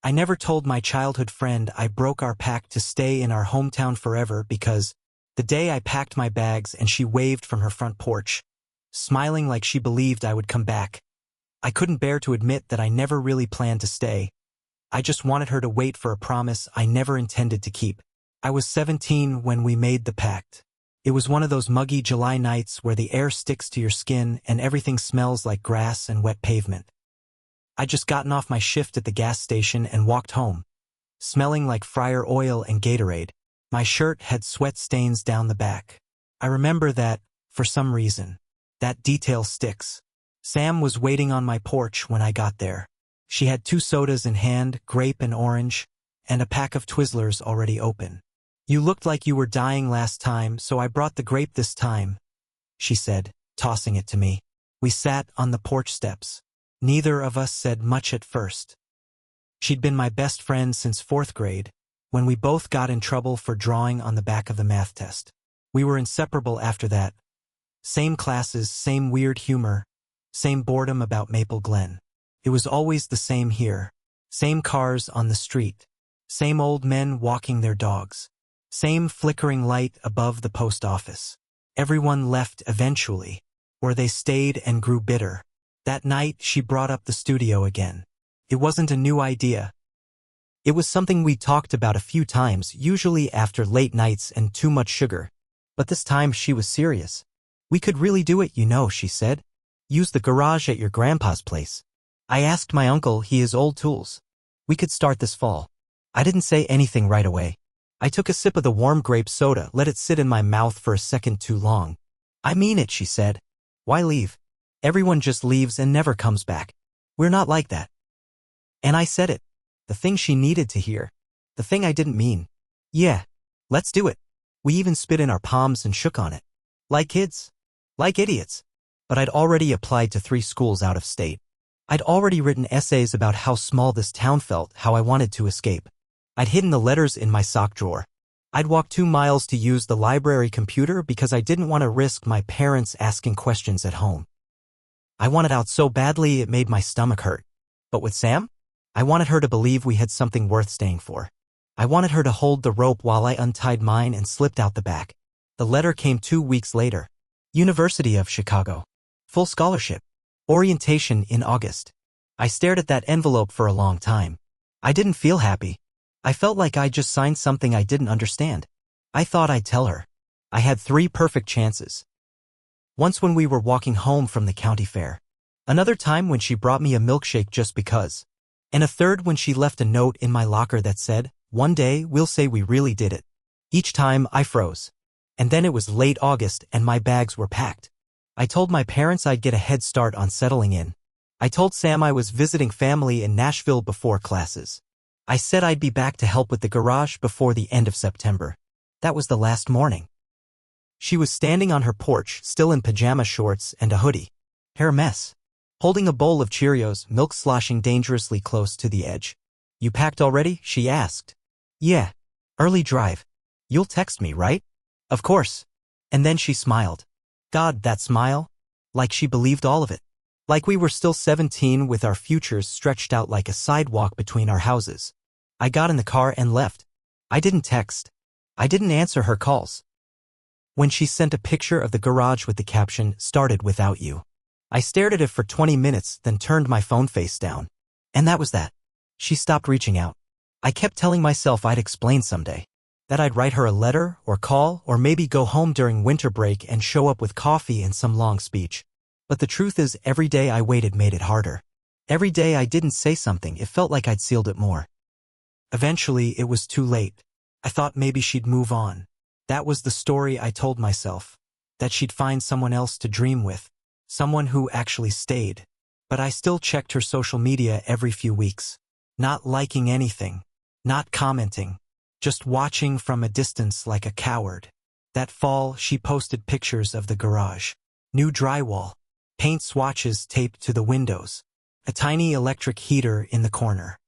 I never told my childhood friend I broke our pact to stay in our hometown forever because the day I packed my bags and she waved from her front porch, smiling like she believed I would come back, I couldn't bear to admit that I never really planned to stay. I just wanted her to wait for a promise I never intended to keep. I was 17 when we made the pact. It was one of those muggy July nights where the air sticks to your skin and everything smells like grass and wet pavement. I'd just gotten off my shift at the gas station and walked home, smelling like fryer oil and Gatorade. My shirt had sweat stains down the back. I remember that, for some reason. That detail sticks. Sam was waiting on my porch when I got there. She had 2 sodas in hand, grape and orange, and a pack of Twizzlers already open. "You looked like you were dying last time, so I brought the grape this time," she said, tossing it to me. We sat on the porch steps. Neither of us said much at first. She'd been my best friend since 4th grade, when we both got in trouble for drawing on the back of the math test. We were inseparable after that. Same classes, same weird humor, same boredom about Maple Glen. It was always the same here. Same cars on the street. Same old men walking their dogs. Same flickering light above the post office. Everyone left eventually, or they stayed and grew bitter. That night she brought up the studio again. It wasn't a new idea. It was something we talked about a few times, usually after late nights and too much sugar. But this time she was serious. "We could really do it, you know," she said. "Use the garage at your grandpa's place. I asked my uncle, he has old tools. We could start this fall." I didn't say anything right away. I took a sip of the warm grape soda, let it sit in my mouth for a second too long. "I mean it," she said. "Why leave? Everyone just leaves and never comes back. We're not like that." And I said it. The thing she needed to hear. The thing I didn't mean. "Yeah, let's do it." We even spit in our palms and shook on it. Like kids. Like idiots. But I'd already applied to 3 schools out of state. I'd already written essays about how small this town felt, how I wanted to escape. I'd hidden the letters in my sock drawer. I'd walked 2 miles to use the library computer because I didn't want to risk my parents asking questions at home. I wanted out so badly it made my stomach hurt. But with Sam, I wanted her to believe we had something worth staying for. I wanted her to hold the rope while I untied mine and slipped out the back. The letter came 2 weeks later. University of Chicago. Full scholarship. Orientation in August. I stared at that envelope for a long time. I didn't feel happy. I felt like I just signed something I didn't understand. I thought I'd tell her. I had 3 perfect chances. Once when we were walking home from the county fair. Another time when she brought me a milkshake just because. And a third when she left a note in my locker that said, "One day we'll say we really did it." Each time I froze. And then it was late August and my bags were packed. I told my parents I'd get a head start on settling in. I told Sam I was visiting family in Nashville before classes. I said I'd be back to help with the garage before the end of September. That was the last morning. She was standing on her porch, still in pajama shorts and a hoodie. Hair a mess. Holding a bowl of Cheerios, milk sloshing dangerously close to the edge. "You packed already?" she asked. "Yeah. Early drive. You'll text me, right?" "Of course." And then she smiled. God, that smile. Like she believed all of it. Like we were still 17 with our futures stretched out like a sidewalk between our houses. I got in the car and left. I didn't text. I didn't answer her calls. When she sent a picture of the garage with the caption, "Started without you," I stared at it for 20 minutes, then turned my phone face down. And that was that. She stopped reaching out. I kept telling myself I'd explain someday. That I'd write her a letter, or call, or maybe go home during winter break and show up with coffee and some long speech. But the truth is, every day I waited made it harder. Every day I didn't say something, it felt like I'd sealed it more. Eventually, it was too late. I thought maybe she'd move on. That was the story I told myself. That she'd find someone else to dream with. Someone who actually stayed. But I still checked her social media every few weeks. Not liking anything. Not commenting. Just watching from a distance like a coward. That fall, she posted pictures of the garage. New drywall. Paint swatches taped to the windows. A tiny electric heater in the corner.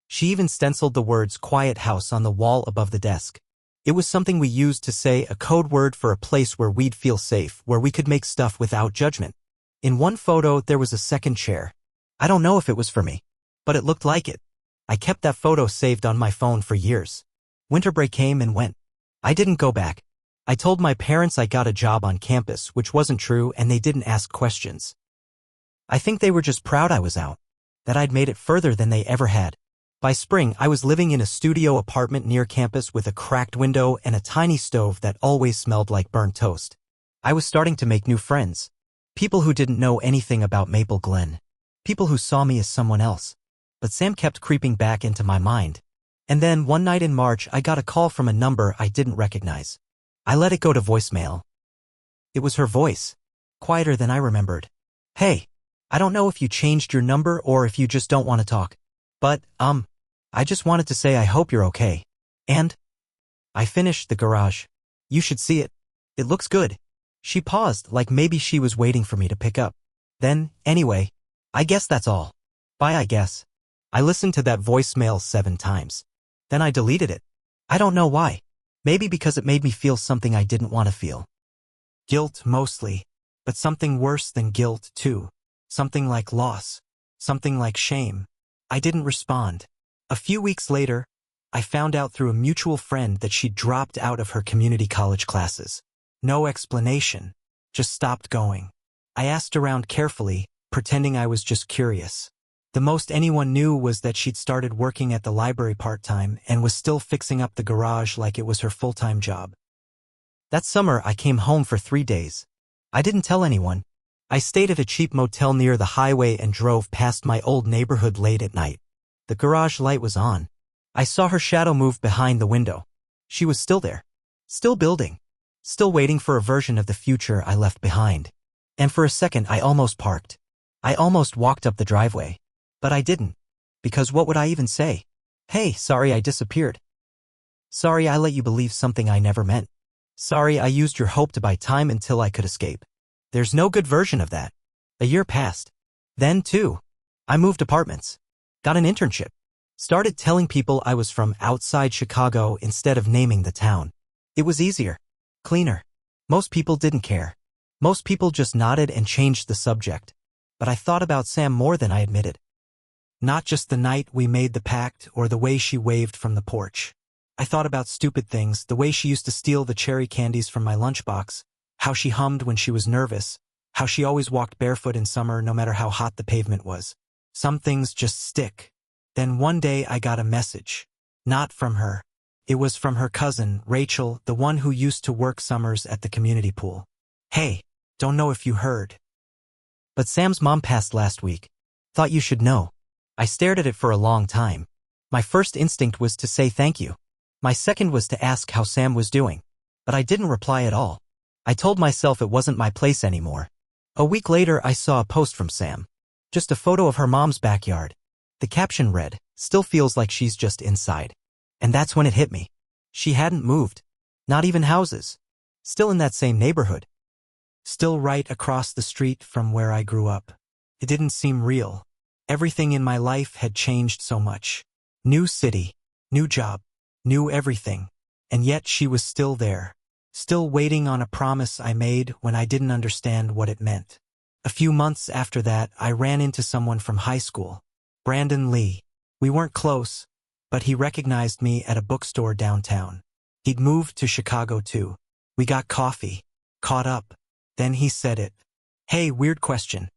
She even stenciled the words "Quiet House" on the wall above the desk. It was something we used to say, a code word for a place where we'd feel safe, where we could make stuff without judgment. In one photo, there was a second chair. I don't know if it was for me, but it looked like it. I kept that photo saved on my phone for years. Winter break came and went. I didn't go back. I told my parents I got a job on campus, which wasn't true, and they didn't ask questions. I think they were just proud I was out, that I'd made it further than they ever had. By spring, I was living in a studio apartment near campus with a cracked window and a tiny stove that always smelled like burnt toast. I was starting to make new friends. People who didn't know anything about Maple Glen. People who saw me as someone else. But Sam kept creeping back into my mind. And then, one night in March, I got a call from a number I didn't recognize. I let it go to voicemail. It was her voice. Quieter than I remembered. "Hey, I don't know if you changed your number or if you just don't want to talk. But, I just wanted to say I hope you're okay. And?" I finished the garage. "You should see it. It looks good." She paused, like maybe she was waiting for me to pick up. Then, "Anyway, I guess that's all. Bye, I guess." I listened to that voicemail 7 times. Then I deleted it. I don't know why. Maybe because it made me feel something I didn't want to feel. Guilt, mostly. But something worse than guilt, too. Something like loss. Something like shame. I didn't respond. A few weeks later, I found out through a mutual friend that she'd dropped out of her community college classes. No explanation. Just stopped going. I asked around carefully, pretending I was just curious. The most anyone knew was that she'd started working at the library part-time and was still fixing up the garage like it was her full-time job. That summer, I came home for 3 days. I didn't tell anyone. I stayed at a cheap motel near the highway and drove past my old neighborhood late at night. The garage light was on. I saw her shadow move behind the window. She was still there. Still building. Still waiting for a version of the future I left behind. And for a second, I almost parked. I almost walked up the driveway. But I didn't. Because what would I even say? "Hey, sorry I disappeared. Sorry I let you believe something I never meant. Sorry I used your hope to buy time until I could escape." There's no good version of that. A year passed. Then, too, I moved apartments. Got an internship. Started telling people I was from outside Chicago instead of naming the town. It was easier. Cleaner. Most people didn't care. Most people just nodded and changed the subject. But I thought about Sam more than I admitted. Not just the night we made the pact or the way she waved from the porch. I thought about stupid things, the way she used to steal the cherry candies from my lunchbox, how she hummed when she was nervous, how she always walked barefoot in summer no matter how hot the pavement was. Some things just stick. Then one day I got a message. Not from her. It was from her cousin, Rachel, the one who used to work summers at the community pool. "Hey, don't know if you heard. But Sam's mom passed last week. Thought you should know." I stared at it for a long time. My first instinct was to say thank you. My second was to ask how Sam was doing. But I didn't reply at all. I told myself it wasn't my place anymore. A week later, I saw a post from Sam. Just a photo of her mom's backyard. The caption read, "Still feels like she's just inside." And that's when it hit me. She hadn't moved. Not even houses. Still in that same neighborhood. Still right across the street from where I grew up. It didn't seem real. Everything in my life had changed so much. New city, new job, new everything. And yet she was still there. Still waiting on a promise I made when I didn't understand what it meant. A few months after that, I ran into someone from high school. Brandon Lee. We weren't close, but he recognized me at a bookstore downtown. He'd moved to Chicago too. We got coffee, caught up. Then he said it. "Hey, weird question.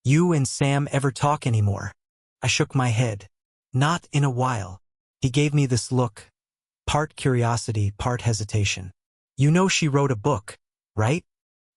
You and Sam ever talk anymore?" I shook my head. "Not in a while." He gave me this look. Part curiosity, part hesitation. "You know she wrote a book, right?"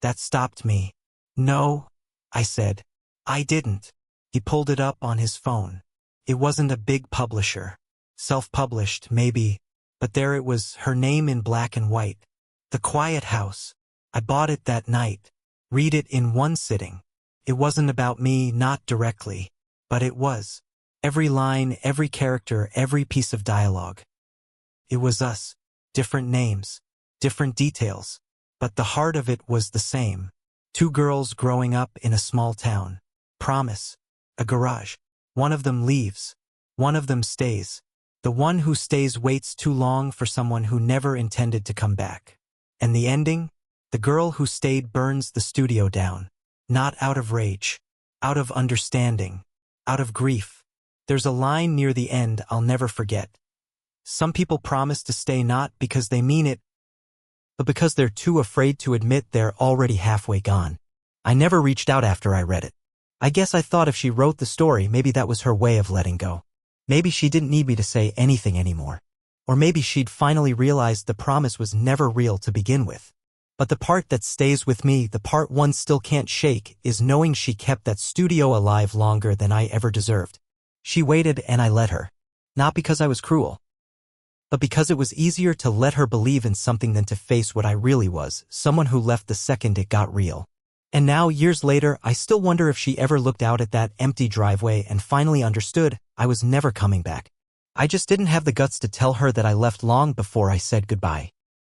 That stopped me. "No," I said. "I didn't." He pulled it up on his phone. It wasn't a big publisher. Self-published, maybe. But there it was, her name in black and white. The Quiet House. I bought it that night. Read it in one sitting. It wasn't about me, not directly. But it was. Every line, every character, every piece of dialogue. It was us. Different names. Different details. But the heart of it was the same. 2 girls growing up in a small town. Promise. A garage. One of them leaves. One of them stays. The one who stays waits too long for someone who never intended to come back. And the ending? The girl who stayed burns the studio down. Not out of rage. Out of understanding. Out of grief. There's a line near the end I'll never forget. Some people promise to stay not because they mean it, but because they're too afraid to admit they're already halfway gone. I never reached out after I read it. I guess I thought if she wrote the story, maybe that was her way of letting go. Maybe she didn't need me to say anything anymore. Or maybe she'd finally realized the promise was never real to begin with. But the part that stays with me, the part one still can't shake, is knowing she kept that studio alive longer than I ever deserved. She waited and I let her. Not because I was cruel, but because it was easier to let her believe in something than to face what I really was, someone who left the second it got real. And now, years later, I still wonder if she ever looked out at that empty driveway and finally understood I was never coming back. I just didn't have the guts to tell her that I left long before I said goodbye.